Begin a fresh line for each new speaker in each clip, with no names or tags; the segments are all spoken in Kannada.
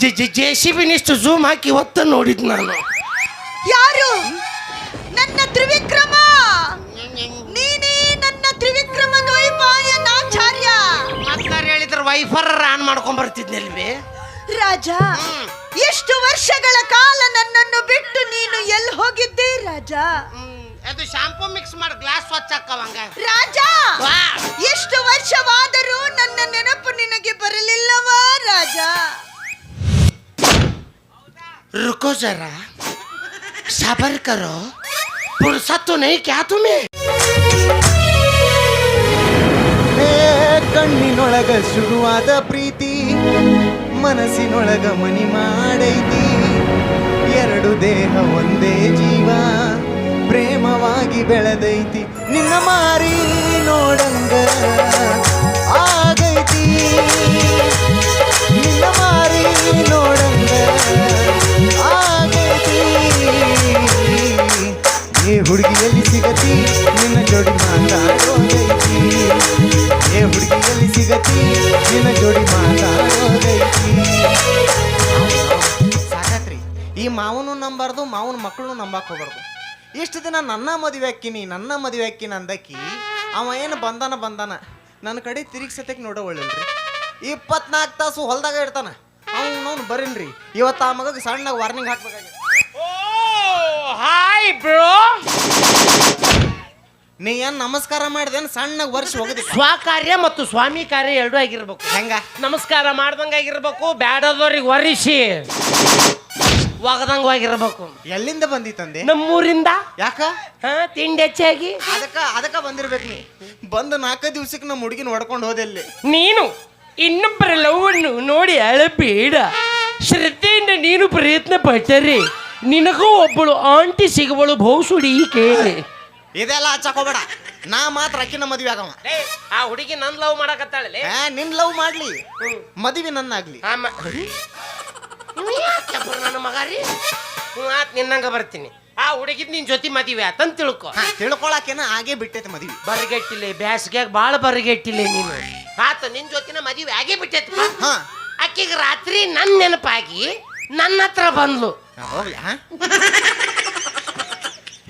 JCB-ನಿಷ್ಟು ಜೂಮ್ ಹಾಕಿ ಇವತ್ತ ನೋಡಿದ್ ನಾನು.
ಯಾರು? ನನ್ನ ತ್ರಿವಿಕ್ರಮ. ನೀನೇ ನನ್ನ ತ್ರಿವಿಕ್ರಮ ದ್ವೈಪಾಯನಾಚಾರ್ಯ.
ಮತ್ತಾರು ಹೇಳಿದ್ರೆ ವೈಫರ್ ಆನ್ ಮಾಡ್ಕೊಂಡ್ ಬರ್ತಿದ್ನಲ್ವೇ
ರಾಜ? ಎಷ್ಟು ವರ್ಷಗಳ ಕಾಲ ನನ್ನನ್ನು ಬಿಟ್ಟು ನೀನು ಎಲ್ಲಿ ಹೋಗಿದ್ದೆ ರಾಜ?
ಅದು ಶಾಂಪೂ ಮಿಕ್ಸ್ ಮಾಡಿ ಗ್ಲಾಸ್ ಸ್ವಚ್ಛ ಹಾಕವಂಗ.
ರಾಜ, ಎಷ್ಟು ವರ್ಷವಾದರೂ ನನ್ನ ನೆನಪು ನಿನಗೆ ಬರಲಿಲ್ಲವಾ ರಾಜ?
रुको जरा सबर करो फुर्सत तो नहीं क्या तुम्हें.
ಕಣ್ಣಿನೊಳಗ ಶುರುವಾದ ಪ್ರೀತಿ ಮನಸ್ಸಿನೊಳಗ ಮನಿ ಮಾಡೈತಿ. ಎರಡು ದೇಹ ಒಂದೇ ಜೀವ ಪ್ರೇಮವಾಗಿ ಬೆಳೆದೈತಿ. ನಿನ್ನ ಮಾರಿ ನೋಡಂಗ ಆಗೈತಿ. ನಿನ್ನ ಮಾರಿ ನೋಡಂಗ ಆಗೈತಿ. ಏ ಹುಡುಗಿಯಲ್ಲಿ ಸಿಗತಿ ನಿನ್ನ ಜೋಡಿ ಮಾತಾಡೋದೈತಿ. ಏ ಹುಡುಗಿಯಲ್ಲಿ ಸಿಗತಿ ನಿನ್ನ ಜೋಡಿ ಮಾತಾಡೋದೈತಿ. ಸಾಕತ್ರಿ, ಈ ಮಾವನು ನಂಬಾರ್ದು, ಮಾವನ ಮಕ್ಕಳು ನಂಬಾಕ್ ಹೋಗ್ಬಾರ್ದು. ಇಷ್ಟು ದಿನ ನನ್ನ ಮದುವೆ ಹಾಕಿನಿ ಅಂದಕ್ಕಿ ಅವ ಏನು ಬಂದಾನ ನನ್ನ ಕಡೆ ತಿರುಗಿ ಸತ್ಯಕ್ಕೆ ನೋಡೋ ಒಳ್ಳೆಲ್ರಿ. 24 ತಾಸು ಹೊಲ್ದಾಗ ಇರ್ತಾನ. ಅವ್ನು ಬರೀನ್ರಿ ಇವತ್ತು ಆ ಮಗಗೆ ಸಣ್ಣಗೆ ವಾರ್ನಿಂಗ್ ಹಾಕ್ಬೇಕಾಗಿದೆ.
Hi bro.
ನೀ ಏನ್ ನಮಸ್ಕಾರ ಮಾಡಿದೇನು? ಸಣ್ಣಗೆ ವರ್ಷ ಹೋಗದಿ.
ಸ್ವಕಾರ್ಯ ಮತ್ತು ಸ್ವಾಮಿ ಕಾರ್ಯ ಎರಡೂ ಆಗಿರ್ಬೇಕು.
ಹೆಂಗ?
ನಮಸ್ಕಾರ ಮಾಡ್ದಂಗ ಆಗಿರ್ಬೇಕು, ಬ್ಯಾಡದವ್ರಿಗೆ ವರಿಸಿ ಒಗದಂಗ ಆಗಿರ್ಬೇಕು.
ಎಲ್ಲಿಂದ ಬಂದಿತ್ತಂದೆ?
ನಮ್ಮೂರಿಂದ.
ಯಾಕ?
ತಿಂಡಿ ಹೆಚ್ಚಾಗಿ
ಅದಕ್ಕ ಬಂದಿರ್ಬೇಕು. ನೀ ಬಂದು 4 ದಿವ್ಸಕ್ಕೆ ನಮ್ಮ ಹುಡುಗಿನ ಹೊಡ್ಕೊಂಡು ಹೋದೆಲ್ಲಿ.
ನೀನು ಇನ್ನೊಬ್ಬರ ಲವ್ವನ್ನು ನೋಡಿ ಅಳಬೇಡ. ಶ್ರದ್ಧೆಯಿಂದ ನೀನು ಪ್ರಯತ್ನ ಪಟ್ಟರೆ ನಿನಗೂ ಒಬ್ಬಳು ಆಂಟಿ ಸಿಗುವಳು ಬಹುಸುಡಿ ಕೇಳಿ.
ಇದೆಲ್ಲ ಹಚ್ಚಕೋಬೇಡ. ನಾ ಮಾತ್ರ ಅಕ್ಕಿನ ಮದುವೆ ಆಗವ.
ಆ ಹುಡುಗಿ ನನ್ ಲವ್ ಮಾಡಕತ್ತಾಳೆ.
ನಿನ್ ಲವ್ ಮಾಡ್ಲಿ, ಮದುವೆ ನನ್ನಾಗ್ಲಿ.
ನನ್ನ ಮಗಾರಿ ನಿನ್ನಂಗ ಬರ್ತೀನಿ. ಆ ಹುಡುಗಿದ್ ನಿನ್ ಜೊತೆ ಮದುವೆ ಆತಂತ ತಿಳ್ಕೊ.
ತಿಳ್ಕೊಳಕೇನ ಆಗೇ ಬಿಟ್ಟೈತೆ ಮದುವೆ.
ಬರಿಗೆಟ್ಟಿಲ್ಲ, ಬ್ಯಾಸ್ಗ್ಯಾಗ ಬಾಳ ಬರಿಗೆಟ್ಟಿಲ್ಲ ನೀನು. ಆತ ನಿನ್ ಜೊತಿನ ಮದುವೆ ಆಗೇ ಬಿಟ್ಟೈತಿ. ಅಕ್ಕಿಗೆ ರಾತ್ರಿ ನನ್ ನೆನಪಾಗಿ ನನ್ನ ಹತ್ರ ಬಂದ್ಲು.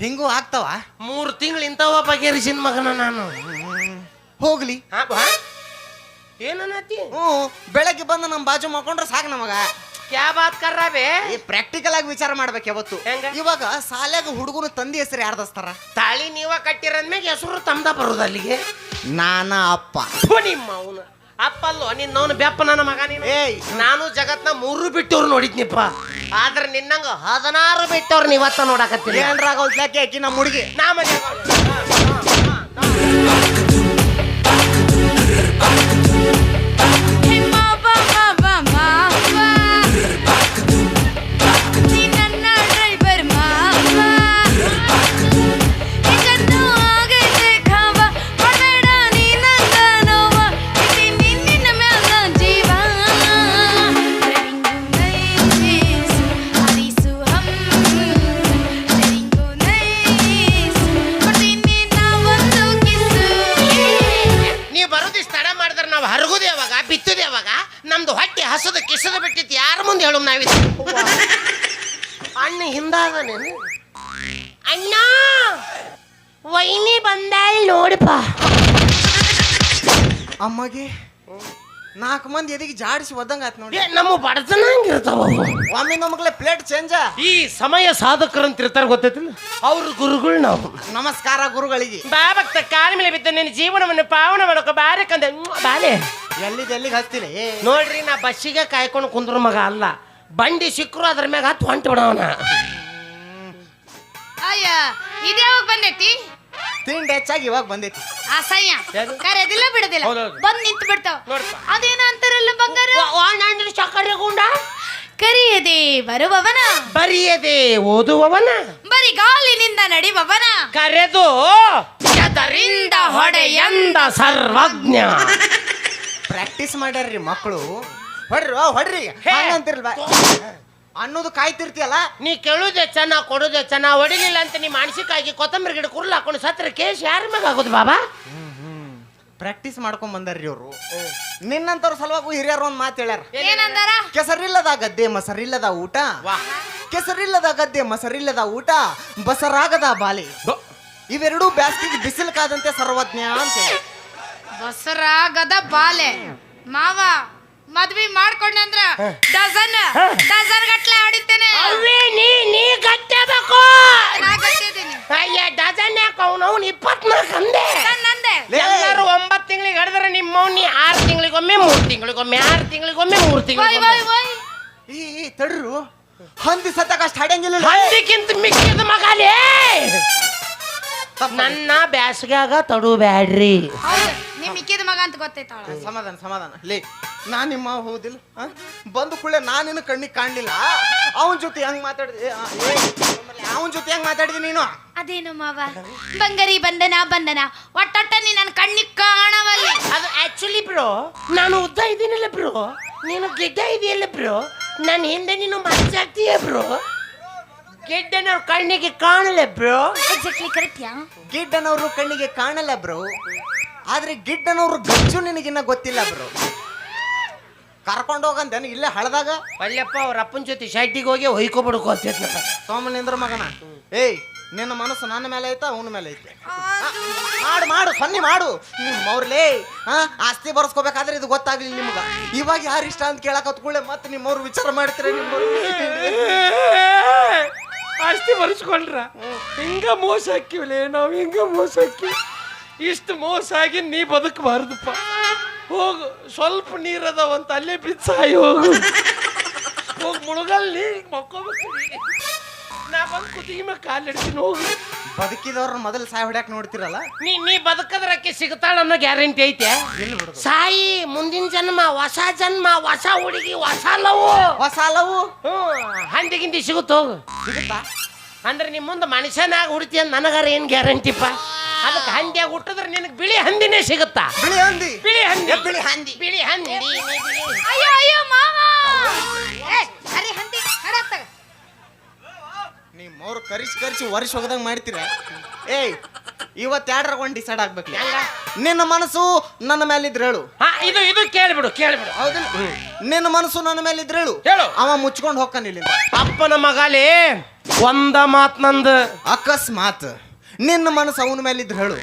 ಹಿಂಗೂ ಆಗ್ತಾವ.
3 ತಿಂಗಳು ಇಂಥವ ಬಗೆಹರಿಸಿನ ಮಗನ ನಾನು.
ಹೋಗ್ಲಿ.
ಏನನ್ನತಿ?
ಬೆಳಗ್ಗೆ ಬಂದು ನಮ್ಮ ಬಾಜು ಮಾಡ್ಕೊಂಡ್ರೆ ಸಾಕು ನಮಗ.
ಕ್ಯಾ ಬಾತ್ ಕರ್ರಾಬೆ?
ಪ್ರಾಕ್ಟಿಕಲ್ ಆಗಿ ವಿಚಾರ ಮಾಡ್ಬೇಕು ಯಾವತ್ತು. ಇವಾಗ ಸಾಲ್ಯಾಗ ಹುಡುಗನ ತಂದೆ ಹೆಸರು ಯಾರ್ದಸ್ತಾರ?
ತಾಳಿ ನೀವ ಕಟ್ಟಿರಂದ್ಮೇಲೆ ಹೆಸರು ತಮ್ದ ಬರುದ ಅಲ್ಲಿಗೆ.
ನಾನ ಅಪ್ಪ.
ನಿಮ್ಮ ಅವನು ಅಪ್ಪ ಅಲ್ಲೋ ನಿನ್ನವನು ಬೆಪ್ಪ ನನ್ನ ಮಗ ನೀನು. ನಾನು ಜಗತ್ನ 3 ಬಿಟ್ಟವ್ರು ನೋಡಿದ್ನಿಪ್ಪ. ಆದ್ರೆ ನಿನ್ನಂಗ 16 ಬಿಟ್ಟವ್ರು ನೀವತ್ತ ನೋಡಕತ್ತೀನಿ.
ಏನ್ರಾಗೌದ್ಲಾಕೆ ಆಕಿ ನಮ್ಮ ಹುಡುಗಿ.
ನಾ ಮನೆ ಬಿತ್ತದ ಯಾವಾಗ ನಮ್ದು ಹೊಟ್ಟೆ ಹಸದ ಕಿಸದ ಬಿಟ್ಟಿತ್ತು. ಯಾರ ಮುಂದೆ ಹೇಳು ನಾವಿದ? ಅಣ್ಣ ಹಿಂದಾದನೇನು? ಅಣ್ಣ ವೈನಿ ಬಂದಾಳ್ ನೋಡಪ್ಪ.
ಅಮ್ಮಗೆ 4 ಮಂದಿ ಎದಿಗೆ ಜಾಡಿಸಿ ಒದ್ದಂಗ ಆಯ್ತು ನೋಡಿ.
ನಮ್ಮ ಬಡತನ ಹಂಗಿರ್ತಾವ.
ಒಮ್ಮೆ ನಮಗ್ಲೆ ಪ್ಲೇಟ್ ಚೇಂಜ.
ಈ ಸಮಯ ಸಾಧಕರಂತಿರ್ತಾರ ಗೊತ್ತೈತಿಲ್ಲ, ಅವ್ರ ಗುರುಗಳು ನಾವು.
ನಮಸ್ಕಾರ ಗುರುಗಳಿಗೆ.
ಬಾ ಭಕ್ತ ಕಾಲ ಮೇಲೆ ಬಿದ್ದ ನಿನ್ನ ಜೀವನವನ್ನು ಪಾವನ ಮಾಡೋಕ ಬಾರೆ ಕಂದೆ ಬಾಲೆ.
ಎಲ್ಲಿಗೆ ಹಚ್ತೀನಿ
ನೋಡ್ರಿ, ನಾ ಬಸ್ಸಿಗೆ ಕಾಯ್ಕೊಂಡು ಕುಂದ್ರ ಮಗ ಅಲ್ಲ. ಬಂಡಿ ಸಿಕ್ಕರು ಅದ್ರ ಮ್ಯಾಗ ಹತ್ತು ಹೊಂಟು ಬಿಡವನ.
ಅಯ್ಯ ಇದ್ಯಾವಾಗ ಬಂದೈತಿ?
ತಿಂಡಿ ಹೆಚ್ಚಾಗಿ ಇವಾಗ ಬಂದೈತಿ.
ಅಸಹ್ಯ ಕರೆದಿಲ್ಲ ಬಿಡದಿಲ್ಲ, ಬಂದ್ ನಿಂತು ಬಿಡ್ತಾವ. ಅದೇನ ಅಂತಾರಲ್ಲ ಬಂಗಾರ,
ಸಕ್ಕರೆ ಗುಂಡ
ಕರಿಯದೆ ಬರುವವನ,
ಬರಿಯದೆ ಓದುವವನ,
ಬರಿಗಾಲಿನಿಂದ ನಡೆಯುವವನ,
ಕರೆದು ಎದರಿಂದ ಹೊಡೆಯಂದ ಸರ್ವಜ್ಞ.
ಪ್ರಾಕ್ಟೀಸ್ ಮಾಡ್ಯಾರ್ರಿ ಮಕ್ಕಳು. ಹೊಡ್ರಿ ಅಂತಿರ್ಲ್ವಾ ಅನ್ನೋದು ಕಾಯ್ತಿರ್ತಿಯಲ್ಲ.
ನೀ ಕೇಳುದೇ ಚೆನ್ನ ಕೊಡುದೇ ಚೆನ್ನ. ಹೊಡಿಲಿಲ್ಲ ಅಂತ ನೀ ಮಾನಸಿಕವಾಗಿ ಕೊತ್ತಂಬರಿ ಗಿಡ ಕುರ್ಲು ಹಾಕೊಂಡು ಸತ್ರ ಕೇಸ್ ಯಾರ ಮ್ಯಾಗ ಆಗೋದು ಬಾಬಾ?
ಪ್ರಾಕ್ಟೀಸ್ ಮಾಡ್ಕೊಂಡ್ ಬಂದಾರ್ರಿ ಇವ್ರು. ನಿನ್ನಂತವ್ರ ಸಲುವಾಗಿ ಹಿರಿಯರು ಒಂದ್ ಮಾತು ಹೇಳ್ಯಾರ.
ಏನಂದಾರ?
ಕೆಸರಿಲ್ಲದ ಗದ್ದೆ ಮಸರಿಲ್ಲದ ಊಟ, ಕೆಸರಿಲ್ಲದ ಗದ್ದೆ ಮಸರಿಲ್ಲದ ಊಟ, ಬಸರಾಗದ ಬಾಲಿ, ಇವೆರಡೂ ಬ್ಯಾಸ್ಗಿಗೆ ಬಿಸಿಲು ಕಾದಂತೆ ಸರ್ವಜ್ಞ ಅಂತ ಹೇಳಿ.
ಬಸರಾಗದ ಬಾಲೆ ಮಾವ ಮದ್ವಿ ಮಾಡ್ಕೊಂಡೆ ಅಂದ್ರ ಡಜನ್ ಗಟ್ಲೆ ಆಡಿದ್ದೇನೆ.
ಅವ್ವೇ ನೀ ಗಟ್ಟಬೇಕು.
ನಾ ಗಟ್ಟಿದ್ದೀನಿ.
ಅಯ್ಯ ಡಜನ್ ಯಾಕೆ ಅವನವ್ನು 24 ಅಂದೆ.
ನಂದೆ
ಎಲ್ಲರೂ 9 ತಿಂಗಳಿಗೆ ಹಿಡಿದ್ರೆ ನಿಮ್ಮವ್ನಿ 6 ತಿಂಗಳಿಗೊಮ್ಮೆ 3 ತಿಂಗಳಿಗೊಮ್ಮೆ 6 ತಿಂಗಳಿಗೊಮ್ಮೆ 3
ವೈ
ತಿಂಗಳಿಗೊಮ್ಮೆ.
ವೈ ವೈ
ಈ ತಡ್ರು ಹಂದಿ ಸತ್ತಾಗ ಅಷ್ಟು ಹಾಡಂಗಿಲ್ಲ.
ಹಂದಿಕ್ಕಿಂತ ಮಿಕ್ಕಿದ ಮಗಲೇ ನನ್ನ ಬ್ಯಾಸ್ಗ್ಯಾಗ ತಡು ಬ್ಯಾಡ್ರಿ.
ಹೌದು ನೀ ಮಿಕ್ಕಿದ ಮಗ ಅಂತ ಗೊತ್ತೈತಾಳ.
ಸಮಾಧಾನ ಸಮಾಧಾನ ಲೇ, ನಾನ್ ನಿಮ್ಮ ಹೋದಿಲ್ಲ ಬಂದು ಕುಳ್ಳೆ ನಾನಿನ್ನು ಕಣ್ಣಿಗೆ ಕಾಣ್ಲಿಲ್ಲ. ಅವನ ಜೊತೆ ಹೆಂಗ್ ಮಾತಾಡಿದೆ, ಅವನ ಜೊತೆ ಹೆಂಗ್ ಮಾಡಿದಿ ನೀನು?
ಅದೇನು ಮಾವ ಬಂಗಾರಿ ಬಂದನ ಒಟ್ಟೊಟ್ಟ ನೀ ನನ್ನ ಕಣ್ಣಿಗೆ ಕಾಣವಲ್ಲಿ.
ಅದು ಆಕ್ಚುಲಿ ಬ್ರೋ ನಾನು ಉದ್ದ ಇದ್ದೀನಿಲ್ಲ ಬ್ರೋ, ನೀನು ಗಿಡ್ಡ ಇದೆಯಲ್ಲ ಬ್ರೋ, ನನ್ನ ಹಿಂದೆ ನೀನು ಮಚ್ಚಾಗ್ತೀಯ ಬ್ರೋ. ಗಿಡ್ಡನವ್ರ ಕಣ್ಣಿಗೆ ಕಾಣಲ್ಲ ಬ್ರೋ.
Exactly correct ya.
ಗಿಡ್ಡನವ್ರು ಕಣ್ಣಿಗೆ ಕಾಣಲ್ಲ ಬ್ರೋ, ಆದ್ರೆ ಗಿಡ್ಡನವ್ರು ಗಜ್ಜು ನಿನಗಿನ್ನ ಗೊತ್ತಿಲ್ಲ ಬ್ರೋ. ಕರ್ಕೊಂಡು ಹೋಗಂತೇನು ಇಲ್ಲೇ ಹಳದಾಗ
ಅಲ್ಲಪ್ಪ ಅವ್ರ ಅಪ್ಪನ ಜೊತೆ ಶೆಟ್ಟಿಗೆ ಹೋಗಿ ಹೊಯ್ಕೊಬಿಡ್ಕೋ ಅಂತ
ಸೋಮನೇಂದ್ರ ಮಗನ. ಏಯ್ ನಿನ್ನ ಮನಸ್ಸು ನನ್ನ ಮೇಲೆ ಐತಾ ಅವನ ಮೇಲೆ ಐತೆ? ಮಾಡು ಸನ್ನಿ ಮಾಡು. ನಿಮ್ಮವ್ರಲೇ ಆಸ್ತಿ ಬರ್ಸ್ಕೋಬೇಕಾದ್ರೆ ಇದು ಗೊತ್ತಾಗ್ಲಿಲ್ಲ ನಿಮ್ಗ. ಇವಾಗ ಯಾರು ಇಷ್ಟ ಅಂತ ಕೇಳಕ್ ಹೊತ್ಕೊಳ್ಳೆ ಮತ್ತೆ ನಿಮ್ಮವ್ರು ವಿಚಾರ ಮಾಡ್ತೀರ. ನಿಮ್ಮವ್ರು
ಆಸ್ತಿ ಬರ್ಸ್ಕೊಂಡ್ರ ಹಿಂಗ ಮೋಸ ಹಾಕಿವಲೇ ನಾವು, ಹಿಂಗ ಮೋಸ ಹಾಕಿ ಇಷ್ಟು ಮೋಸ ಆಗಿ ನೀ ಬದುಕಬಾರ್ದಪ್ಪ. ಹೋಗು ಸ್ವಲ್ಪ ನೀರದವಂತ ಅಲ್ಲೇ ಬಿಚ್ಚಾಯಿ ಹೋಗು, ಹೋಗಿ ಮುಳುಗಲ್ ನೀ ಮಕ್ಕೋಬೇಕು. ನಾ ಬಂದು ಕುತ್ತಿಗೆ ಮೇಲೆ ಕಾಲಿಡ್ತೀನಿ ಹೋಗು.
ಬದುಕಿದವ್ರ ಮೊದಲು ಸಾಯ್ ಹೊಡ್ಯಾಕ್ ನೋಡ್ತಿರಲ್ಲ.
ನೀ ಬದುಕದ್ರಕ್ಕೆ ಸಿಗ್ತಾಳ ಅನ್ನೋ ಗ್ಯಾರಂಟಿ ಐತೆ? ಸಾಯಿ ಮುಂದಿನ ಜನ್ಮ ಹೊಸ ಜನ್ಮ, ಹೊಸ ಹುಡುಗಿ, ಹೊಸ ಲವು ಹಂದಿಗಿಂದಿ ಸಿಗುತ್ತ ಹೋಗು.
ಸಿಗುತ್ತಾ?
ಅಂದ್ರೆ ನಿಮ್ಮ ಮುಂದೆ ಮನುಷ್ಯನಾಗ ಹುಡ್ತಿ ಅಂತ ನನಗಾರ ಏನ್ ಗ್ಯಾರಂಟಿಪ್ಪ? ಅದಕ್ಕೆ ಹಂದಿಯಾಗಿ ಹುಟ್ಟಿದ್ರೆ ನಿನಗೆ ಬಿಳಿ ಹಂದಿನೇ ಸಿಗುತ್ತಾ?
ಬಿಳಿ ಹಂದಿ
ಬಿಳಿ ಹಂದಿ
ಅಯ್ಯೋ ಅಯ್ಯೋ ಮಾವ ಅರೆ ಹಂದಿ ಹಡತ್ತಾಗ
ನಿಮ್ಮವ್ರು ಕರಿಸಿ ವರ್ಷ ಹೋಗದಂಗ ಮಾಡ್ತೀರ. ಏಯ್ ಇವತ್ತು ಯಾಡ್ರಾಗ ಒಂದು ಡಿಸೈಡ್ ಆಗ್ಬೇಕು. ನಿನ್ನ ಮನಸ್ಸು ನನ್ನ ಮೇಲೆ ಇದ್ರೆ ಹೇಳು.
ಇದು ಕೇಳ್ಬಿಡು.
ಹೌದಿಲ್ಲ? ನಿನ್ನ ಮನಸ್ಸು ನನ್ನ ಮೇಲೆ ಇದ್ರೆ ಹೇಳು. ಅವ ಮುಚ್ಕೊಂಡು ಹೋಗ್ತಾನ ಇಲ್ಲಿಂದ.
ಅಪ್ಪನ ಮಗಾಲೇ ಒಂದ ಮಾತ್ ನಂದು.
ಅಕಸ್ಮಾತ್ ನಿನ್ನ ಮನಸ್ಸು ಅವನ ಮೇಲೆ ಇದ್ರೆ ಹೇಳು,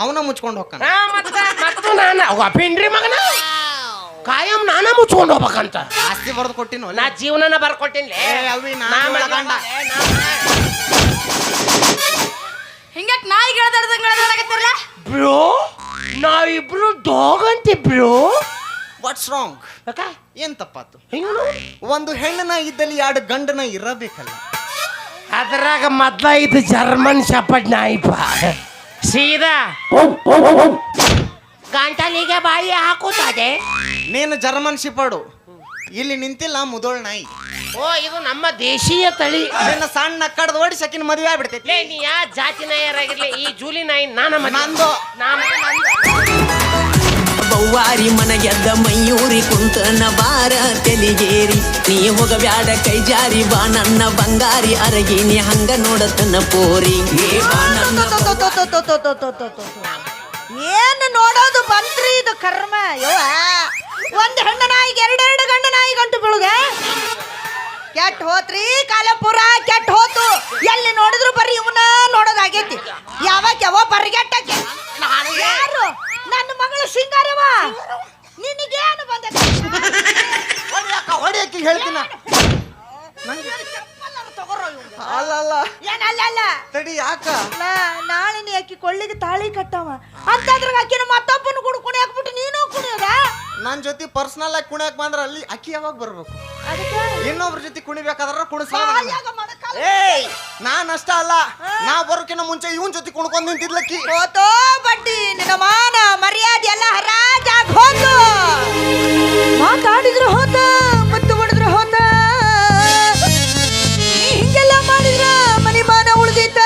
ಅವನ ಮುಚ್ಕೊಂಡು ಹೋಗ್ತಾನ.
ಮತ್ತು ನಾನು ಪಿಂಡ್ರಿ ಮಗನ ಕಾಯಂ ನಾನ ಮುಚ್ಕೊಂಡು ಹೋಗ್ಬೇಕಂತ
ಆಸ್ತಿ ಬರೆದು ಕೊಟ್ಟಿನ
ನಾ ಜೀವನನ ಬರ್ಕೊಟ್ಟಿನಿ.
ಹಿಂಗಕ್ ನಾಯಿ ಗಳದಾಡ್ದಂಗಲ್ಲ
ಬ್ರೋ ನಾವಿಬ್ರು ಡಾಗ್ ಅಂತಿ ಬ್ರೋ.
What's wrong? ಏನ್ ತಪ್ಪಾತು? ಒಂದು ಹೆಣ್ಣನ ಇದ್ದಲ್ಲಿ 2 ಗಂಡನ ಇರಬೇಕಲ್ಲ.
ಅದ್ರಾಗ ಮೊದ್ಲ ಇದು ಜರ್ಮನ್ ಶಪಡ್ ನಾಯಿಪ ಸೀದಾ ಗಂಟಲಿಗೆ ಬಾಯಿ ಹಾಕುತ್ತದೆ.
ನೀನು ಜರ್ಮನ್ ಶಿಪಾಡು, ಇಲ್ಲಿ ನಿಂತಿಲ್ಲ ಮುದೋಳ್ ನಾಯಿ.
ಇದು ನಮ್ಮ ದೇಶೀಯ ತಳಿ.
ನಿನ್ನ ಸಣ್ಣ ಕಡ್ದು ಓಡಿ ಸಕಿನ ಮದುವೆ ಆಗ್ಬಿಡ್ತೈತಿ.
ನೀ ಯಾ ಜಾತಿ ನಾಯರಾಗಿರ್ಲಿ ಈ ಜೂಲಿ ನಾಯಿ
ನಂದು.
ಬೌವಾರಿ ಮನಗೆದ್ದ ಮಯೂರಿ ಕುಂತನ ಬಾರ ತೆಲಿಗೇರಿ, ನೀ ಹೋಗಬ್ಯಾಡ ಕೈ ಜಾರಿ ಬಾ ನನ್ನ ಬಂಗಾರಿ ಅರಗಿ, ನೀ ಹಂಗ ನೋಡತನ ಪೋರಿ.
ಏನು ನೋಡೋದು ಬಂತ್ರಿ ಇದು ಕರ್ಮ. ಯವ್ವ ಒಂದು ಹೆಣ್ಣು ನಾಯಿಗೆ 2 ಗಂಡ ನಾಯಿ ಗಂಟು ಬೀಳುಗ. ಕೆಟ್ಟ ಹೋತ್ರಿ ಕಾಲಪುರ, ಕೆಟ್ಟ ಹೋತು. ಎಲ್ಲಿ ನೋಡಿದ್ರು ಬರೀ ಇವನ ನೋಡೋದಾಗೈತಿ. ಯಾವ ಬರ್ಗೆಟ್ಟಕ್ಕೆ ಯಾರು ನನ್ನ ಮಗಳು ಸಿಂಗಾರವ ನಿನಗೇನು ಬಂದ
ಹೊಡಿಯಕ್ಕೆ ಹೇಳ್ತೀನ. ಅಲ್ಲ
ಏನಲ್ಲ
ತಡಿ ಯಾಕ
ನಾಳೆ ನೀ ಅಕ್ಕಿ ಕೊಳ್ಳಿಗೆ ತಾಳಿ ಕಟ್ಟವ ಅಂತಂದ್ರೆ ಅಕ್ಕಿನ ಮತ್ತೊಬ್ಬನ ಕೂಡ ಕುಣಿಯಾಕ್ಬಿಟ್ಟು ನೀನು ಕುಣಿಯೋದ.
ನನ್ನ ಜೊತೆ ಪರ್ಸನಲ್ ಆಗಿ ಕುಣಿಯಕ್ ಬಂದ್ರ ಅಲ್ಲಿ ಅಕ್ಕಿ ಯಾವಾಗ ಬರ್ಬೇಕು? ಇನ್ನೊಬ್ರ ಜೊತೆ ಕುಣಿಬೇಕಾದ್ರ ಕುಣಿಸ. ಏಯ್ ನಾನ್ ಅಷ್ಟ ಅಲ್ಲ, ನಾ ಬರೋಕಿನ ಮುಂಚೆ ಇವನ್ ಜೊತೆ ಕುಣ್ಕೊಂಡ್ ನಿಂತಿದ್ಲಕ್ಕಿ.
ಹೋತೋ ಬಡ್ಡಿ ನಿನ್ನ ಮಾನ ಮರ್ಯಾದೆ ಎಲ್ಲ ಹರಾಜಾಗ್ ಹೋತು. ಮಾತಾಡಿದ್ರು ಹೋತ, ಮತ್ತು ಹೊಡೆದ್ರು ಹೋತ. ನೀ ಹಿಂಗೆಲ್ಲ ಮಾಡಿದ್ರ ಮನಿ ಮಾನ ಉಳ್ದೀತ.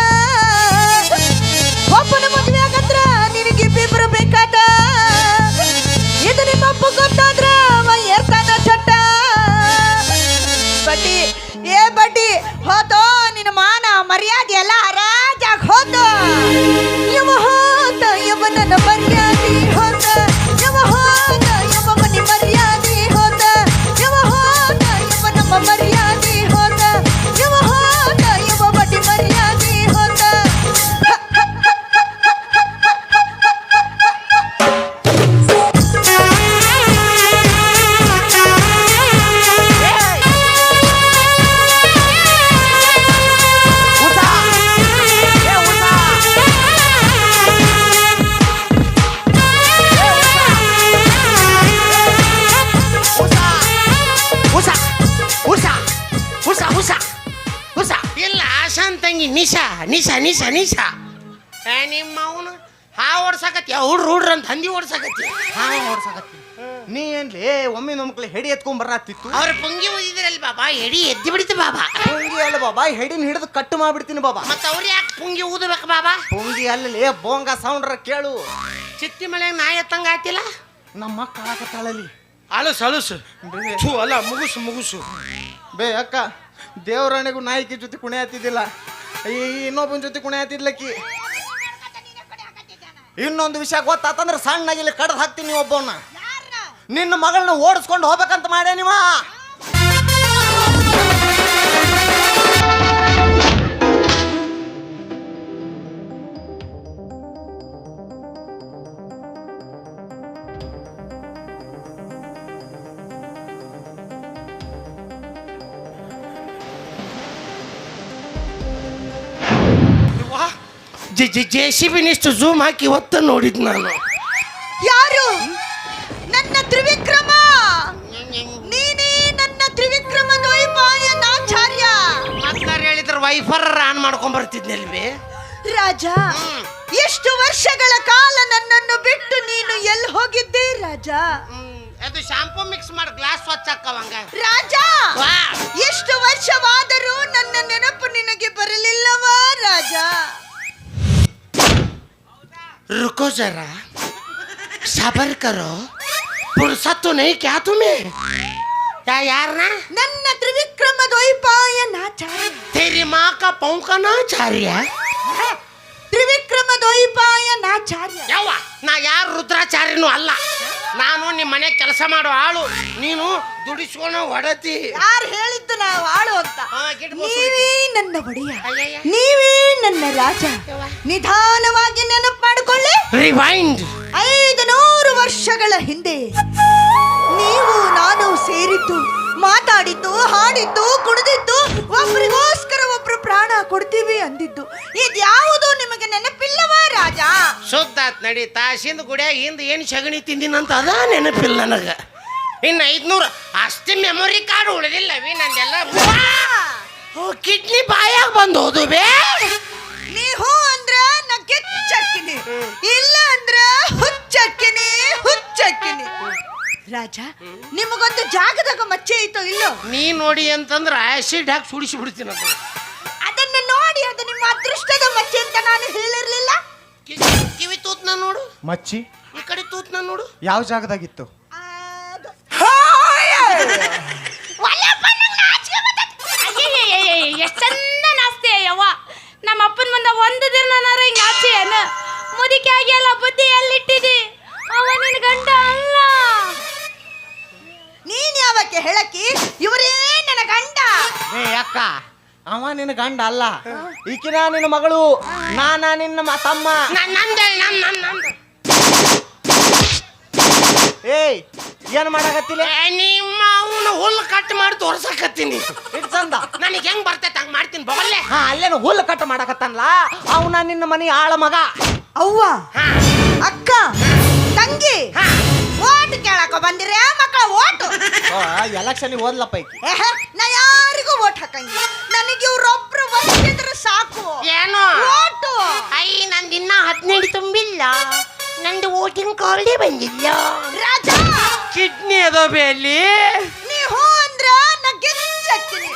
ಒಬ್ಬನ ಮದುವೆ ಆಗತ್ರ ನಿನಗೆ ಬಿಬ್ರು ಬೇಕಾದ. ಇದು ನಿಮ್ಮಪ್ಪ ಗೊತ್ತಾದ್ರ ಅವ ಏರ್ತಾನ ಚಟ್ಟ. ಬಡ್ಡಿ ಬಡ್ಡಿ ಹೋತೋ ನಿನ್ನ ಮಾನ ಮರ್ಯಾದೆ ಎಲ್ಲ ಹರಾಜಾಗ್ ಹೋತು. ಇವ ಹೋತ ಇವನ ಮರ್ಯಾದೆ
ತಂಗಿ ನಿಶಾ ನಿಶಾ ನಿಶಾ ನಿಶಾ ನಿಮ್ಮ ಅವನು ಹಾ ಓಡ್ಸಾಕತ್ತಿ ಹುಡ್ರ ಅಂತ ಹಂದಿ ಓಡ್ಸಾಕತ್ತಿ
ನೋಡ್ಸಕತ್ತಿ ನೀ ಏನ್ಲಿ ಒಮ್ಮೆ ನಮ್ಕಲೆ ಹೆಡಿ ಎತ್ಕೊಂಡ್ ಬರತ್ತಿತ್ತು
ಅವ್ರ ಪುಂಗಿ ಓದಿದ್ರಲ್ಲ ಬಾಬಾ ಎಡಿ ಎದ್ದಿ ಬಿಡಿತು ಬಾಬಾ
ಪುಂಗಿ ಅಲ್ಲ ಬಾಬಾ ಹೆಡಿನ ಹಿಡಿದು ಕಟ್ಟು ಮಾಡ್ಬಿಡ್ತೀನಿ ಬಾಬಾ
ಮತ್ತೆ ಅವ್ರು ಯಾಕೆ ಪುಂಗಿ ಊದಬೇಕು ಬಾಬಾ
ಪುಂಗಿ ಅಲ್ಲಿ ಬೋಂಗ ಸೌಂಡ್ರ ಕೇಳು
ಚಿತ್ತಿ ಮಳೆಗೆ ನಾ ಎತ್ತಂಗ ಆಯ್ತಿಲ್ಲ
ನಮ್ಮ ಮಕ್ಕ ಹಾಕತ್ತಾಳಲ್ಲಿ
ಅಲಸು ಅಲಸು ಅಲ್ಲ ಮುಗುಸು ಮುಗುಸು
ಬೇ ಅಕ್ಕ ದೇವರಾಣಿಗೂ ನಾಯಿಕಿ ಜೊತೆ ಕುಣೆ ಹತ್ತಿದ್ದಿಲ್ಲ ಈ ಇನ್ನೊಬ್ಬನ ಜೊತೆ ಕುಣೆ ಹತ್ತಿದ್ಲಕ್ಕಿ ಇನ್ನೊಂದು ವಿಷಯ ಗೊತ್ತಾತಂದ್ರೆ ಸಣ್ಣಗಿಲ್ಲಿ ಕಡ್ದು ಹಾಕ್ತೀನಿ ಒಬ್ಬವನ್ನ ನಿನ್ನ ಮಗಳನ್ನ ಓಡಿಸ್ಕೊಂಡು ಹೋಗ್ಬೇಕಂತ ಮಾಡ್ಯ ನೀವ
ಜೆಸಿಬಿನಿಷ್ಟು ಝೂಮ್ ಹಾಕಿ ಒತ್ತ ನೋಡಿದ್ ನಾನು
ಯಾರು ನನ್ನ ತ್ರಿವಿಕ್ರಮ ನೀನೇ ನನ್ನ ತ್ರಿವಿಕ್ರಮ ದ್ವೈಪಾಯನಾಚಾರ್ಯ
ಮತ್ತಾರು ಹೇಳಿದ್ರೆ ವೈಫರ್ ಆನ್ ಮಾಡ್ಕೊಂಡ್ ಬರ್ತಿದ್ನಲ್ವೇ
ರಾಜ ಎಷ್ಟು ವರ್ಷಗಳ ಕಾಲ ನನ್ನನ್ನು ಬಿಟ್ಟು ನೀನು ಎಲ್ಲಿ ಹೋಗಿದ್ದೆ ರಾಜ
ಅದು ಶಾಂಪೂ ಮಿಕ್ಸ್ ಮಾಡಿ ಗ್ಲಾಸ್ ಸ್ವಚ್ಛ ಹಾಕವಂಗ
ರಾಜ ಎಷ್ಟು ವರ್ಷವಾದರೂ ನನ್ನ ನೆನಪು ನಿನಗೆ ಬರಲಿಲ್ಲವಾ ರಾಜ
रुको जरा सबर करो फुर्सत तो नहीं क्या तुम्हें क्या यार ना
ನನ್ನ ತ್ರಿವಿಕ್ರಮ ದ್ವೈಪಾಯನಾಚಾರ್ಯ
तेरी माँ का पौंकनाचार्य
ತ್ರಿವಿಕ್ರಮ ದ್ವೈಪಾಯನಾಚಾರ್ಯ
ಯವ್ವ ನಾ ಯಾರು ರುದ್ರಾಚಾರ್ಯನೂ ಅಲ್ಲ ನಾನು ನಿಮ್ಮ ಮನೆ ಕೆಲಸ ಮಾಡೋ ಆಳು ನೀನು ದುಡಿಸ್ಕೊಂಡು ಹೊಡತಿ
ಯಾರು ಹೇಳಿದ್ದು ನಾವು ಆಳು ಅಂತ
ಹಾ, ಗಿಡ ಮುಸುರಿ.
ನೀವೇ ನನ್ನ ಒಡೆಯ
ಅಯ್ಯಯ್ಯ.
ನೀವೇ ನನ್ನ ರಾಜ ನಿಧಾನವಾಗಿ ನೆನಪು ಮಾಡಿಕೊಳ್ಳಿ
ರಿವೈಂಡ್
500 ವರ್ಷಗಳ ಹಿಂದೆ ನೀವು ನಾನು ಸೇರಿದ್ದು ಮಾತಾಡಿದ್ದು ಹಾಡಿದ್ದು ಕುಡಿದಿದ್ದು ಒಬ್ರಿಗೋಸ್ಕರ ಒಬ್ರು ಪ್ರಾಣ ಕೊಡ್ತೀವಿ ಅಂದಿದ್ದು ಇದ್ಯಾವುದು ನಿಮಗೆ ನೆನಪಿಲ್ಲವಾ ರಾಜ
ಶುದ್ಧಾತ್ ನಡಿ ತಾಸಿಂದ ಗುಡಿಯಾಗ ಹಿಂದೆ ಏನು ಸಗಣಿ ತಿಂದಿನಂತ ಅದ ನೆನಪಿಲ್ಲ ನನಗ ಇನ್ನು 500 ಅಷ್ಟೇ ಮೆಮೊರಿ ಕಾರ್ಡ್ ಉಳಿದಿಲ್ಲವಿ ನಂದೆಲ್ಲ ಕಿಡ್ನಿ ಬಾಯಾಗ ಬಂದು ಹೋದುವೆ
ನೀವು ಅಂದ್ರ ನಾ ಗೆಚ್ಚಕ್ಕಿನಿ ಇಲ್ಲ ಅಂದ್ರ ಹುಚ್ಚಕ್ಕಿನಿ ಹುಚ್ಚಕ್ಕಿನಿ ರಾಜ ನಿಮಗೊಂದು ಜಾಗದಾಗ ಮಚ್ಚೆ ಐತೋ ಇಲ್ಲೋ
ನೀ ನೋಡಿ ಅಂತಂದ್ರೆ ಆಸಿಡ್ ಹಾಕಿ ಸುಡಿಸಿ ಬಿಡ್ತೀನಿ ಅದು
ಅದನ್ನ ನೋಡಿ ಅದು ನಿಮ್ಮ ಅದೃಷ್ಟದ ಮಚ್ಚೆ ಅಂತ ನಾನು ಹೇಳಿರ್ಲಿಲ್ಲ
ಕಿವಿ ತೂತ್ನ ನೋಡು
ಮಚ್ಚಿ
ಈ ಕಡೆ ತೂತ್ನ ನೋಡು
ಯಾವ ಜಾಗದಾಗಿತ್ತು
ಅದು-
ಎಷ್ಟು ಚಂದ ನಾಸ್ತಿ ಯವ್ವ ನಮ್ಮ ಅಪ್ಪನ ಮುಂದೆ ಒಂದು ದಿನನಾರ ಹಿಂಗ ಆಚೆ ಏನು ಮುದಿಕೆ ಆಗಿಲ್ಲ ಬುದ್ಧಿ ಎಲ್ಲಿಟ್ಟಿದಿ ಅವ ನಿನ್ ಗಂಡ ಅಲ್ಲ
ನೀನ್ ಯಾವಕ್ಕೆ ಹೇಳಕ್ಕಿ ಇವರೇ ನನ್ನ ಗಂಡ
ಏ ಅಕ್ಕ ಅವ ನಿನ್ನ ಗಂಡ ಅಲ್ಲ ಈಕಿನ ನಿನ್ನ ಮಗಳು ನಾನಾ ನಿನ್ನ ತಮ್ಮ
ನಂದೆ
ಏಯ್ ಏನ್ ಮಾಡಕತ್ತಿಲ್ಲ
ನಿಮ್ಮ ಅವನು ಹುಲ್ಲು ಕಟ್ ಮಾಡಿ ತೋರ್ಸಕತ್ತೀನಿ
ಇಟ್ ಚಂದ
ನನಗೆ ಹೆಂಗ್ ಬರ್ತೈತೆ ಹಂಗ್ ಮಾಡ್ತೀನಿ ಬಗಲ್ಲೇ
ಹಾ ಅಲ್ಲೇನು ಹುಲ್ಲು ಕಟ್ ಮಾಡಕತ್ತನ್ಲ ಅವನ ನಿನ್ನ ಮನಿ ಆಳ ಮಗ
ಅವ್ವ ಅಕ್ಕ ತಂಗಿ ಓಟ್ ಕೇಳಕ ಬಂದಿರೇ ಮಕ್ಕಳ ಓಟು
ಎಲೆಕ್ಷನ್ ಓದ್ಲಪ್ಪ ಈಕಿ
ನಾ ಯಾರಿಗೂ ಓಟ್ ಹಾಕಂಗಿಲ್ಲ ನನಗೆ ಇವ್ರೊಬ್ರು ಒಟ್ಟಿದ್ರೆ ಸಾಕು
ಏನು
ಓಟು
ಐ ನಂದಿನ್ನ 15 ತುಂಬಿಲ್ಲ ನಂದು ವೋಟಿಂಗ್ ಕಾರ್ಡೇ ಬಂದಿಲ್ಲ
ರಾಜ
ಕಿಡ್ನಿ ಅದಾವೆ ಅಲ್ಲಿ
ನೀವು ಅಂದ್ರ ನಾ ಗೆಚ್ಚಕ್ಕಿನಿ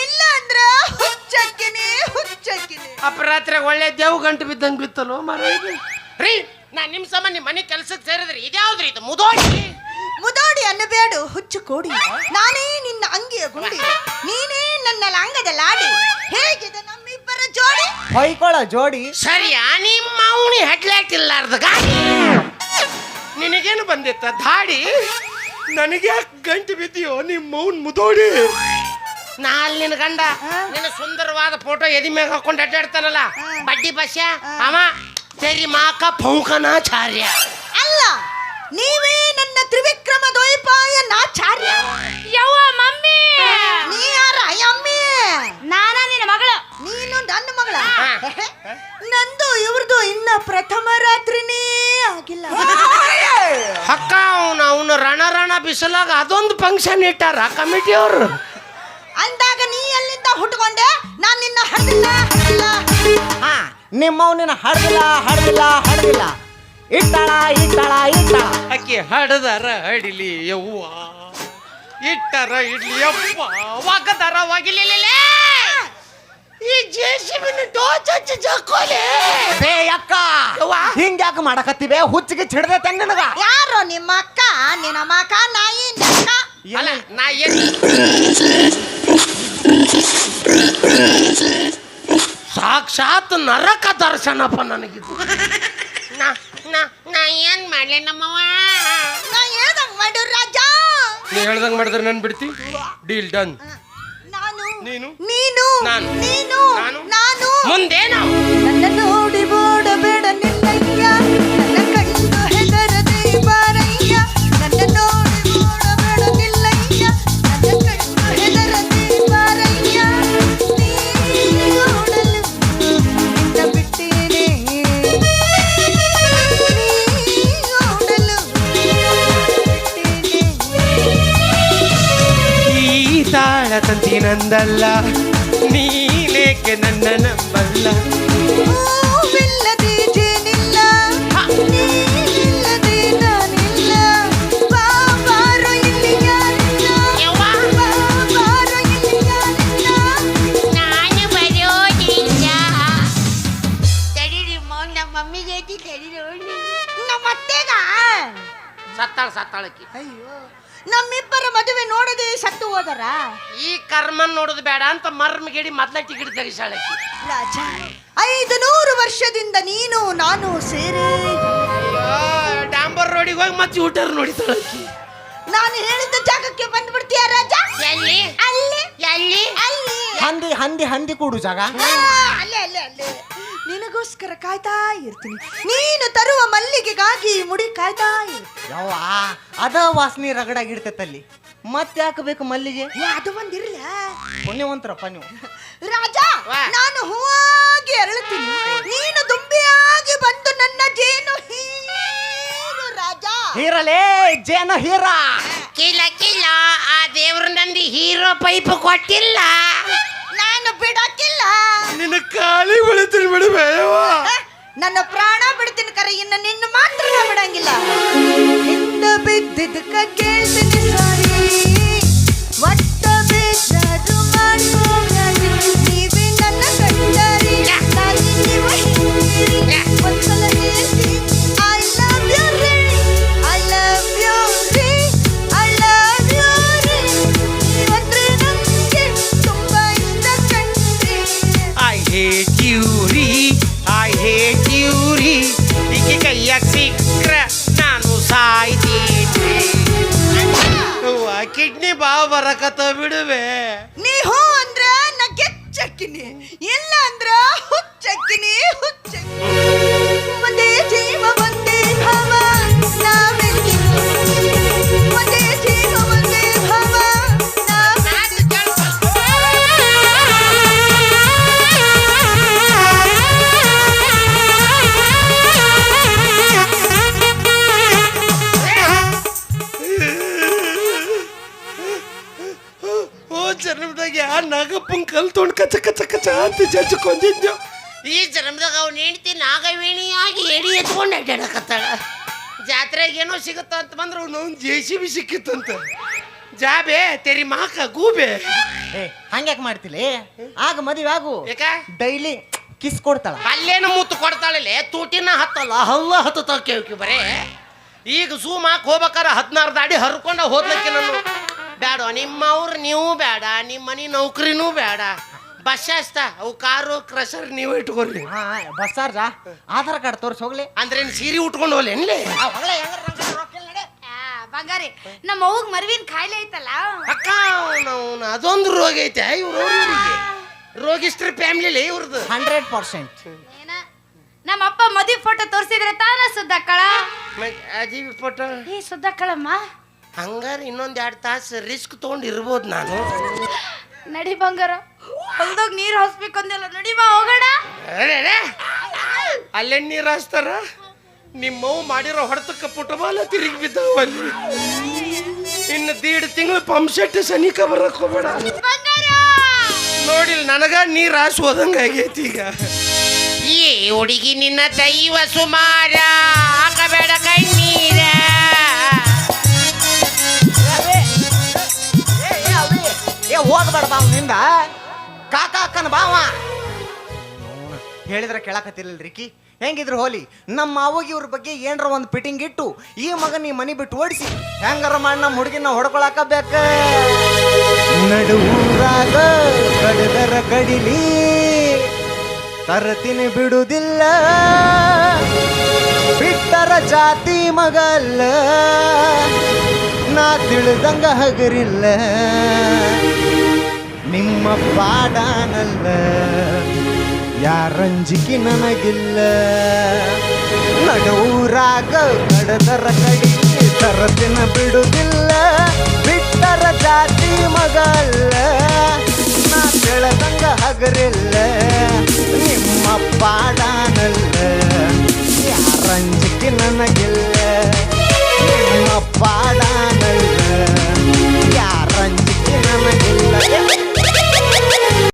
ಇಲ್ಲ ಅಂದ್ರ ಹುಚ್ಚಕ್ಕಿನಿ ಹುಚ್ಚಕ್ಕಿನಿ
ಅಪರಾತ್ರಿ ಒಳ್ಳೆ ದೇವ್ ಗಂಟು ಬಿದ್ದಂಗೆ ಬಿತ್ತಲ್ಲೋ ಮರ ರೀ ನಾ ನಿಮ್ಮ ಸಂಬಂಧ ಮನೆ ಕೆಲ್ಸಕ್ಕೆ ಸೇರಿದ್ರಿ ಇದ್ಯಾವ್ದ್ರಿ ಇದು ಮುದೋಡಿ
ಮುದೋಡಿ ಅನ್ನಬೇಡು ಹುಚ್ಚು ಕೋಡಿ ನಾನೇ ನಿನ್ನ ಅಂಗಿಯ ಗುಂಡಿ ನೀನೇ ನನ್ನ ಲಾಂಗದ ಲಾಡಿ ಹೇಗಿದೆ ನಮ್ಮಿಬ್ಬರ ಜೋಡಿ
ಹೊಯ್ಕೊಳ ಜೋಡಿ
ಸರಿಯಾ ನಿಮ್ಮ ಅವನಿ ಹೆಡ್ಲೈಟ್ ಇಲ್ಲಾರ್ದ ಗಾಡಿ ನಿನಗೇನು ಬಂದಿತ್ತ ಧಾಡಿ ನನಗೆ ಯಾಕೆ ಗಂಟು ಬಿದ್ದೀಯೋ ನಿಮ್ಮ ಮೌನ್ ಮುದೋಡಿ ನಾ ಅಲ್ಲಿ ನಿನ್ನ ಗಂಡ ನಿನ್ನ ಸುಂದರವಾದ ಫೋಟೋ ಎದಿ ಮ್ಯಾಗ ಹಾಕೊಂಡು ಅಡ್ಡಾಡ್ತಾನಲ್ಲ ಬಡ್ಡಿ ಬಸ್ಯ ಅವ ತೆರಿ ಮಾಕ ಪೌಕನಾಚಾರ್ಯ
ಅಲ್ಲ ನೀವೇ ನನ್ನ ತ್ರಿವಿಕ್ರಮ ದ್ವೈಪಾಯನಾಚಾರ್ಯ
ಯವ್ವ ಮಮ್ಮಿ
ನೀ ಯಾರ ಅಮ್ಮಿ
ನಾನ ನಿನ್ನ ಮಗಳು
ನೀನು ನನ್ನ ಮಗಳ ನಂದು ಇವ್ರದು ಇನ್ನ ಪ್ರಥಮ ರಾತ್ರಿನೇ ಆಗಿಲ್ಲ
ಅಕ್ಕ ಅವನು ರಣ ಬಿಸಲಾಗ ಅದೊಂದು ಫಂಕ್ಷನ್ ಇಟ್ಟಾರ ಕಮಿಟಿಯವರು
ಅಂದಾಗ ನೀ ಎಲ್ಲಿಂದ ಹುಟ್ಕೊಂಡೆ ನಾನ್ ನಿನ್ನ ಹಡ್ದಿಲ್ಲ ಹಡ್ದಿಲ್ಲ.
ಹಾ ನಿಮ್ಮವ್ ಹಡ್ದಿಲ್ಲ ಇಟ್ಟಾಳ
ಅಕ್ಕಿ ಹಡದಾರ ಹಡಿಲಿ ಯವ್ವ, ಇಟ್ಟರ ಇಡ್ಲಿ ಯವ್ವ, ಒಗದಾರ ಒಗಿಲಿಲ್ಲ. ಈ ಜೆಸಿಬಿನ ಟೋಚ್ ಹಚ್ಚಿ ಜಕ್ಕೋಲೆ.
ಬೇ ಅಕ್ಕ ಹಿಂಗ್ಯಾಕ ಮಾಡಕತ್ತೀವಿ? ಹುಚ್ಚಿಗೆ ಹಿಡ್ದೈತೆ ನಿನಗ?
ಯಾರೋ ನಿಮ್ಮ ಅಕ್ಕ, ನಿನ್ನ ಮಕ ನಾಯಿ ನಕ್ಕ.
ಅಲ್ಲ ನಾ ಏನ್ ಸಾಕ್ಷಾತ್ ನರಕ ದರ್ಶನಪ್ಪ ನನಗಿದು. ನಾ ಏನ್ ಮಾಡ್ಲಿ ನಮ್ಮವ್ವ?
ನಾ ಹೇಳ್ದಂಗ್ ಮಾಡು ರಾಜ.
ನೀ ಹೇಳ್ದಂಗ್ ಮಾಡಿದ್ರೆ ನನ್ ಬಿಡ್ತಿ? Deal done.
ನಾನು
ನೀನು
ನೀನು
ನಾನು
ನೀನು
ನಾನು
ನಾನು
ಮುಂದೇನು?
ನನ್ನ ನೋಡಿ ಓಡಬೇಡ ನಿನ್ನಯ್ಯ, ನನ್ನ ಕಣ್ಣು ಹೆದರದೆ ಬಾರಯ್ಯ. ನನ್ನ ನೋಡಿ ಓಡಬೇಡ ನಿಲ್ಲಯ್ಯ, ನನ್ನ ಕಣ್ಣು ಹೆದರದೆ ಬಾರಯ್ಯ. ನೀ ಓಡಲು ನಿನ್ನ ಬಿಟ್ಟೇನೆ, ನೀ ಓಡಲು
ಈ ತಾಳ ತಂತಿ ನಂದಲ್ಲ, ನೀನೇಕೆ ನನ್ನ ನಂಬಲ್ಲ.
ಹೂವಿಲ್ಲದೆ ಜೇನಿಲ್ಲ, ನೀನಿಲ್ಲದೆ ನಾನಿಲ್ಲ. ಬಾರೋ ಇಲ್ಲಿ ಯಾರಿಲ್ಲ, ಬಾರೋ ಇಲ್ಲಿ ಯಾರಿಲ್ಲ.
ನಾನು ಬರೋದಿಲ್ಲ. ತಡೀರಿ ನಮ್ಮ ಮಮ್ಮಿ ಜೊತೆ ತಡೀರಿ.
ನಮ್ಮ ಅತ್ತೆಗ
ಸತ್ತಾಳಕ್ಕಿ.
ಅಯ್ಯೋ, ನಮ್ಮಿಬ್ಬರ ಮದುವೆ ನೋಡದೆ ಸತ್ತು ಹೋದರ.
ಈ ಕರ್ಮನ್ ನೋಡುದು ಬೇಡ ಅಂತ ಮರ್ಮಗಿಡಿ ಮೊದ್ಲ ಟಿಕೆಟ್ ತೆಗಿಸಾಳಕ್ಕಿ.
ರಾಜ, 500 ವರ್ಷದಿಂದ ನೀನು ನಾನು ಸೇರಿ
ಡಾಂಬರ್ ರೋಡಿಗೆ ಹೋಗಿ ಮತ್ತೆ ಊಟರ್ ನೋಡಿತಾಳಕ್ಕಿ.
ನಾನು ಹೇಳಿದ್ದ ಜಾಗಕ್ಕೆ ಬಂದ್ಬಿಡ್ತೀಯ ರಾಜ?
ಎಲ್ಲಿ
ಅಲ್ಲಿ
ಎಲ್ಲಿ
ಅಲ್ಲಿ
ಹಂದಿ ಕೂಡು ಜಾಗ.
ಅಲ್ಲೇ ಅಲ್ಲೇ ಅಲ್ಲೇ ನಿನಗೋಸ್ಕರ ಕಾಯ್ತಾ ಇರ್ತೀನಿ. ನೀನು ತರುವ ಮಲ್ಲಿಗೆಗಾಗಿ ಮುಡಿ ಕಾಯ್ತಾ ಇರ್ತೀನಿ.
ಯವ್ವ ಅದ ವಾಸನೆ ರಗಡಾಗಿಡ್ತೈತಲ್ಲಿ, ಮತ್ತೆ ಯಾಕಬೇಕು ಮಲ್ಲಿಗೆ?
ಅದು ಒಂದಿರ್ಲ
ಪುಣ್ಯವಂತರಪ್ಪ ನೀವು.
ರಾಜ, ನಾನು ಹೂವಾಗಿ ಅರಳುತ್ತೀನಿ, ನೀನು ದುಂಬಿಯಾಗಿ ಬಂದು ನನ್ನ ಜೇನು ಹೀರು ರಾಜ.
ಹೀರಲೇ ಜೇನ ಹೀರ.
ಕಿಲ ಆ ದೇವ್ರು ನಂದಿ ಹೀರೋ ಪೈಪ್ ಕೊಟ್ಟಿಲ್ಲ.
ನಾನು ಬಿಡಕ್ಕಿಲ್ಲ.
ನಿನ್ನ ಕಾಲಿ ಬೆಳಿತೀನಿ ಬಿಡುವೆ.
ನನ್ನ ಪ್ರಾಣ ಬಿಡ್ತೀನಿ ಕರೆ, ಇನ್ನು ನಿನ್ನ ಮಾತ್ರ ನಾ ಬಿಡಂಗಿಲ್ಲ. ಹಿಂದ ಬಿದ್ದಿದ್ದಕ್ಕ ಕೇಳ್ತೀನಿ ಸಾರಿ, ಒಟ್ಟ ಬೇಜಾರು ಮಾಡ್ಕೋಬೇಡಿ. ನೀವೇ ನನ್ನ ಕಂಡರಿ, ನಾನು ನಿಮ್ಮ ಹಿಂದಿರಿ. ಒಂದ್ಸಲ ಹೇಳ್ತೀನಿ ಐ ಲವ್ ಯು ರೀ, ಐ ಲವ್ ಯು ರೀ, ಐ ಲವ್ ಯು ರೀ. ನೀವಂದ್ರೆ ನಂಗೆ ತುಂಬಾ ಇಷ್ಟ ಕಣ್ರಿ.
ಐ ಹೇಟ್ ಯು ರೀ, ಐ ಹೇಟ್ ಯು ರೀ. ಈಕೆ ಕೈಯಾಗ ಸಿಕ್ಕ್ರ ನಾನು ಸಾಯ್ತೀನಿ. ಕಿಡ್ನಿ ಬಾವು ಬರಕತ್ತ ಬಿಡುವೆ.
ನೀ ಹೂ ಅಂದ್ರ ನಾ ಗೆಚ್ಚಕ್ಕಿನಿ, ಇಲ್ಲ ಅಂದ್ರ ಹುಚ್ಚಕ್ಕಿನಿ ಹುಚ್ಚಕ್ಕಿನಿ. ಒಂದೇ ಜೀವ ಒಂದೇ ಭಾವ ನಾವೆಲ್ಲಿಗೂ, ಒಂದೇ ಜೀವ ಒಂದೇ ಭಾವ
ಜನ್ಮದಾಗ ಯಾ ನಾಗಪ್ಪನ ಕಲ್ ತೊಗೊಂಡು ಕಚ ಕಚ ಕಚ ಅಂತ ಜಜ್ಕೊಂದಿದ್ದೆ.
ಈ ಜನ್ಮದಾಗ ಅವ್ನು ಹೆಂಡ್ತಿ ನಾಗವೇಣಿಯಾಗಿ ಎಡಿ ಎತ್ಕೊಂಡು ಅಡ್ಡಾಡಕತ್ತಾಳ.
ಜಾತ್ರೆಗೆ ಏನೋ ಸಿಗುತ್ತ ಅಂತ ಬಂದ್ರೆ ಅವ್ನು JCB ಸಿಕ್ಕಿತ್ತಂತ. ಜಾಬೆ ತೆರಿ ಮಾಕ ಗೂಬೆ.
ಹಂಗ್ಯಾಕ್ ಮಾಡ್ತಿಲಿ? ಆಗ ಮದುವೆ ಆಗು,
ಯಾಕ
ಡೈಲಿ ಕಿಸ್ ಕೊಡ್ತಾಳ.
ಅಲ್ಲೇನು ಮುತ್ತು ಕೊಡ್ತಾಳಲೆ, ತೂಟಿನ ಹತ್ತಲ್ಲ ಹಲ್ಲ ಹತ್ತತ ಕೇಳ್ಕಿ ಬರೇ. ಈಗ ಝೂಮ್ ಹಾಕಿ ಹೋಗ್ಬೇಕಾರ 16 ದಾಡಿ ಹರ್ಕೊಂಡ ಹೋದ್ಲಕ್ಕೆ ನಾನು ಬೇಡ. ನಿಮ್ಮವ್ರು ನೀವು ಬೇಡ, ನಿಮ್ಮ ಮನೆ ನೌಕರಿನೂ ಬೇಡ. ಬಸ್ ಅಷ್ಟ ಅವು ಕಾರು ಕ್ರಷರ್ ನೀವು ಇಟ್ಕೊಳ್ರಿ.
ಬಸ್ಸಾರ್ಜ ಆಧಾರ್ ಕಾರ್ಡ್ ತೋರ್ಸ್ ಹೋಗ್ಲಿ.
ಅಂದ್ರೆ ಸೀರೆ ಉಟ್ಕೊಂಡು ಹೋಗ್ಲಿ ಎನ್ಲಿ?
ಬಂಗಾರಿ, ನಮ್ಮ ಅವ್ಗ ಮರ್ವಿನ ಕಾಯಿಲೆ ಐತಲ್ಲ.
ಅಕ್ಕ ನಾವು ಅದೊಂದು ರೋಗ ಐತೆ ಇವ್ರ ರೋಗಿಷ್ಟ್ರ ಫ್ಯಾಮಿಲಿ ಇವ್ರದ್ದು
100%.
ಏನ ನಮ್ಮ ಅಪ್ಪ ಮದುವೆ ಫೋಟೋ ತೋರಿಸಿದ್ರೆ ತಾನ ಸುದ್ದಕ್ಕಳ.
ಅಜೀವಿ ಫೋಟೋ
ಏ ಸುದ್ದಕ್ಕಳಮ್ಮ,
ಹಂಗಾರೆ ಇನ್ನೊಂದು 2 ತಾಸು ರಿಸ್ಕ್ ತೊಗೊಂಡು ಇರ್ಬೋದು ನಾನು.
ನಡಿ ಬಂಗಾರ, ಹೊಲ್ದಾಗ ನೀರು ಹಾಸ್ಬೇಕು ಅಂದೆಲ್ಲ, ನಡಿ ಬಾ ಹೋಗೋಣ.
ಅಲ್ಲೇ ನೀರು ಹಾಸ್ತಾರ. ನಿಮ್ಮವು ಮಾಡಿರೋ ಹೊಡೆತಕ್ಕ ಪುಟಬಾಲ ತಿರುಗಿ ಬಿದ್ದಾವ ಅಲ್ಲಿ. ಇನ್ನು 1.5 ತಿಂಗಳು ಪಂಪ್ ಸೆಟ್ ಸನಿಕ ಬರಕ್ ಹೋಗ್ಬೇಡ.
ಬಂಗಾರ
ನೋಡಿಲ್ ನನಗ ನೀರ್ ಹಾಸು ಹೋದಂಗ ಆಗೈತಿ ಈಗ.
ಏ ಹುಡುಗಿ ನಿನ್ನ ದೈವ ಸುಮಾರ ಹಾಕಬೇಡ ಕಣ್ಣೀರ.
ಹೋಗ್ಬೇಡ ಬಾವ್ ನಿಂದ ಕಾಕ ಅಕ್ಕನ ಬಾವ ಹೇಳಿದ್ರೆ ಕೇಳಕತ್ತಿರ್ಲಿಲ್ರಿಕಿ. ಹೆಂಗಿದ್ರು ಹೋಲಿ ನಮ್ಮ ಮಾವಗಿ ಇವ್ರ ಬಗ್ಗೆ ಏನ್ರ ಒಂದು ಫಿಟ್ಟಿಂಗ್ ಇಟ್ಟು ಈ ಮಗನ ಈ ಮನಿ ಬಿಟ್ಟು ಓಡಿಸಿ ಹೆಂಗಾರ ಮಾಡಿ ನಮ್ಮ ಹುಡುಗಿನ ಹೊಡ್ಕೊಳಕ ಬೇಕ. ನಡುವೂರಾಗ ಕಡದರ ಕಡಿಲಿ ತರತಿನಿ ಬಿಡುದಿಲ್ಲ, ಬಿಟ್ಟರ ಜಾತಿ ಮಗಲ್ಲ, ನಾ ತಿಳಿದಂಗ ಹಗರಿಲ್ಲ, ನಿಮ್ಮ ಪಾಡನಲ್ಲ, ಯಾರಂಜಿಕೆ ನನಗಿಲ್ಲ. ನಡುವೂರಾಗ ಕಡದರ ಕಡಿ ತರತಿನ ಬಿಡುದಿಲ್ಲ, ಬಿಟ್ಟರ ಜಾತಿ ಮಗಲ್ಲ, ನಾ ತಿಳಿದಂಗ ಹಗರಿಲ್ಲ, ನಿಮ್ಮ